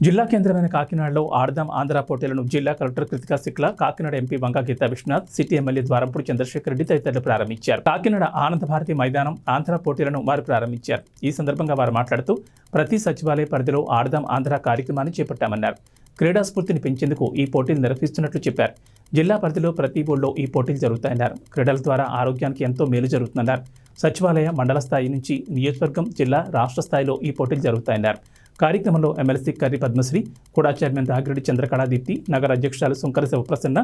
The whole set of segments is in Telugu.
జిల్లా కేంద్రమైన కాకినాడలో ఆడదాం ఆంధ్ర పోటీలను జిల్లా collector Kritika Shukla, Kakinada MP Vanga Geetha Viswanath, city MLA Dwarampudi Chandrasekhar Reddy తదితరులు ప్రారంభించారు. కాకినాడ ఆనంద భారతి మైదానం ఆంధ్ర పోటీలను వారు ప్రారంభించారు. ఈ సందర్భంగా వారు మాట్లాడుతూ ప్రతి సచివాలయ పరిధిలో ఆడదాం ఆంధ్ర కార్యక్రమాన్ని చేపట్టామన్నారు. క్రీడా స్ఫూర్తిని పెంచేందుకు ఈ పోటీలు నిర్వహిస్తున్నట్లు చెప్పారు. జిల్లా పరిధిలో ప్రతి ఊళ్ళో ఈ పోటీలు జరుగుతాయన్నారు. క్రీడల ద్వారా ఆరోగ్యానికి ఎంతో మేలు జరుగుతుందన్నారు. సచివాలయ మండల స్థాయి నుంచి నియోజకవర్గం, జిల్లా, రాష్ట్ర స్థాయిలో ఈ పోటీలు జరుగుతాయన్నారు. కార్యక్రమంలో ఎమ్మెల్సీ కర్రి పద్మశ్రీ, కూడా చైర్మన్ రాగిరెడ్డి చంద్రకళాదీప్తి, నగర అధ్యక్షురాలు Sunkara Sivaprasanna,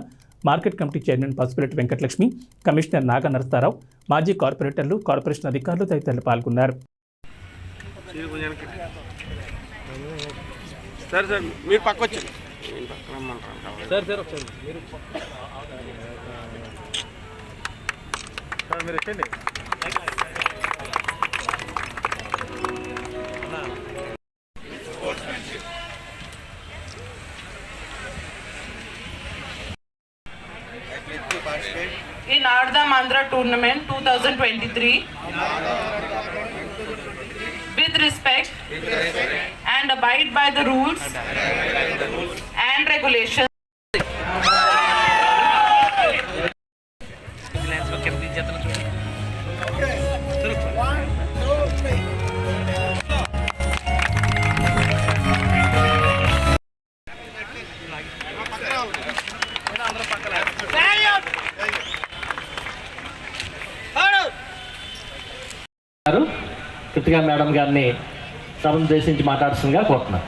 market committee chairman Pasupuletti Venkatalakshmi, commissioner Naga Narasarao, మాజీ కార్పొరేటర్లు, కార్పొరేషన్ అధికారులు తదితరులు పాల్గొన్నారు. In Ardham Andhra Tournament 2023 with respect and abide by the rules and regulations. Kritika madam గారిని సభను ఉద్దేశించి మాట్లాడుతుందిగా కోరుతున్నాను.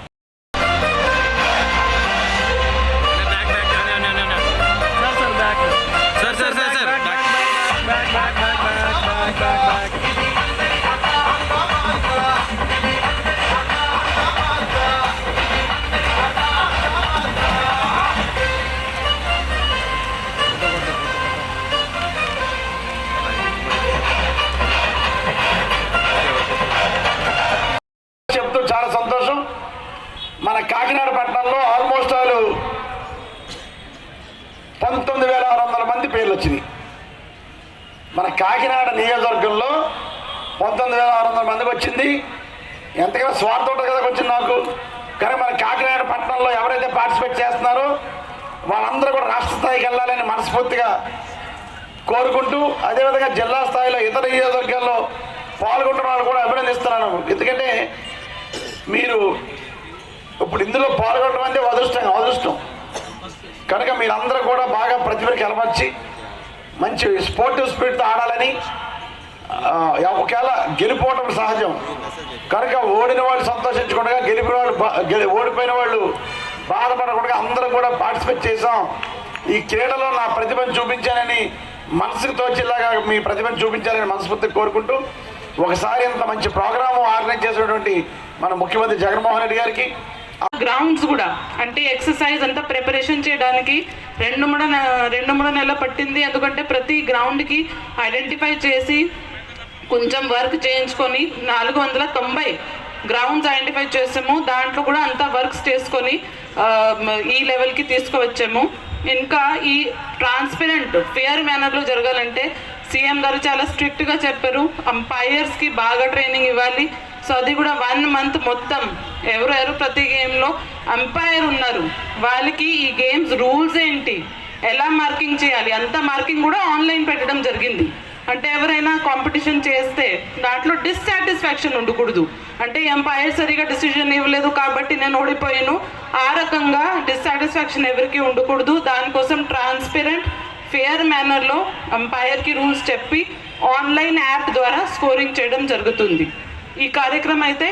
చాలా సంతోషం. మన కాకినాడ పట్టణంలో ఆల్మోస్ట్ 19,600 మంది పేర్లు వచ్చినాయి. మన కాకినాడ నియోజకవర్గంలో 19,600 మందికి వచ్చింది. ఎంతకైనా స్వార్థం ఉంటుంది కదా వచ్చింది నాకు. కానీ మన కాకినాడ పట్టణంలో ఎవరైతే పార్టిసిపేట్ చేస్తున్నారో వాళ్ళందరూ కూడా రాష్ట్ర స్థాయికి వెళ్ళాలని మనస్ఫూర్తిగా కోరుకుంటూ, అదేవిధంగా జిల్లా స్థాయిలో ఇతర నియోజకవర్గాల్లో పాల్గొంటున్న వాళ్ళు కూడా అభినందిస్తున్నాను. ఎందుకంటే మీరు ఇప్పుడు ఇందులో పాల్గొనడం అంటే అదృష్టం కనుక మీరందరూ కూడా బాగా ప్రతిభకి కనపరిచి మంచి స్పోర్టివ్ స్పిరిట్తో ఆడాలని. ఒకవేళ గెలిపోవటం సహజం కనుక ఓడిన వాళ్ళు సంతోషించకుండా, ఓడిపోయిన వాళ్ళు బాధపడకుండా అందరం కూడా పార్టిసిపేట్ చేసాం. ఈ క్రీడలో నా ప్రతిభను చూపించానని మనసుకు తోచేలాగా మీ ప్రతిభను చూపించాలని మనస్ఫూర్తిగా కోరుకుంటూ, ఒకసారి ఇంత మంచి ప్రోగ్రాము ఆర్గనైజ్ చేసినటువంటి మన ముఖ్యమంత్రి జగన్మోహన్ రెడ్డి గారికి, గ్రౌండ్స్ కూడా అంటే ఎక్సర్సైజ్ అంతా ప్రిపరేషన్ చేయడానికి 2-3 నెలలు పట్టింది. ఎందుకంటే ప్రతి గ్రౌండ్కి ఐడెంటిఫై చేసి కొంచెం వర్క్ చేయించుకొని 490 గ్రౌండ్స్ ఐడెంటిఫై చేసాము. దాంట్లో కూడా అంతా వర్క్స్ చేసుకొని ఈ లెవెల్కి తీసుకువచ్చాము. ఇంకా ఈ ట్రాన్స్పరెంట్ ఫేర్ మేనర్లో జరగాలంటే సీఎం గారు చాలా స్ట్రిక్ట్గా చెప్పారు. అంపైర్స్కి బాగా ట్రైనింగ్ ఇవ్వాలి. సో అది కూడా 1 మంత్ మొత్తం ఎవరెవరు ప్రతి గేమ్లో అంపైర్ ఉన్నారు, వాళ్ళకి ఈ గేమ్స్ రూల్స్ ఏంటి, ఎలా మార్కింగ్ చేయాలి, అంత మార్కింగ్ కూడా ఆన్లైన్ పెట్టడం జరిగింది. అంటే ఎవరైనా కాంపిటీషన్ చేస్తే దాంట్లో డిస్సాటిస్ఫాక్షన్ ఉండకూడదు. అంటే ఎంపైర్ సరిగా డిసిజన్ ఇవ్వలేదు కాబట్టి నేను ఓడిపోయాను, ఆ రకంగా డిస్సాటిస్ఫాక్షన్ ఎవరికి ఉండకూడదు. దానికోసం ట్రాన్స్పరెంట్ ఫేర్ మేనర్లో అంపైర్కి రూల్స్ చెప్పి ఆన్లైన్ యాప్ ద్వారా స్కోరింగ్ చేయడం జరుగుతుంది. ఈ కార్యక్రమం అయితే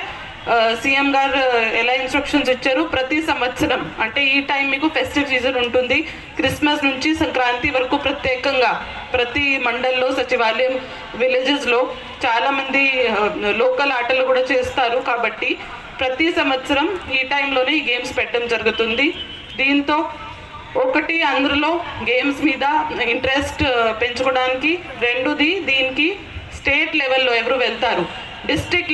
సీఎం గారు ఎలా ఇన్స్ట్రక్షన్స్ ఇచ్చారు, ప్రతి సంవత్సరం అంటే ఈ టైం మీకు ఫెస్టివ్ సీజన్ ఉంటుంది. క్రిస్మస్ నుంచి సంక్రాంతి వరకు ప్రత్యేకంగా ప్రతి మండల్లో, సచివాలయం, విలేజెస్లో చాలామంది లోకల్ ఆటలు కూడా చేస్తారు. కాబట్టి ప్రతి సంవత్సరం ఈ టైంలోనే ఈ గేమ్స్ పెట్టడం జరుగుతుంది. దీంతో ఒకటి అందరిలో గేమ్స్ మీద ఇంట్రెస్ట్ పెంచుకోవడానికి, రెండోది దీనికి స్టేట్ లెవెల్లో ఎవరు వెళ్తారు, డిస్ట్రిక్ట్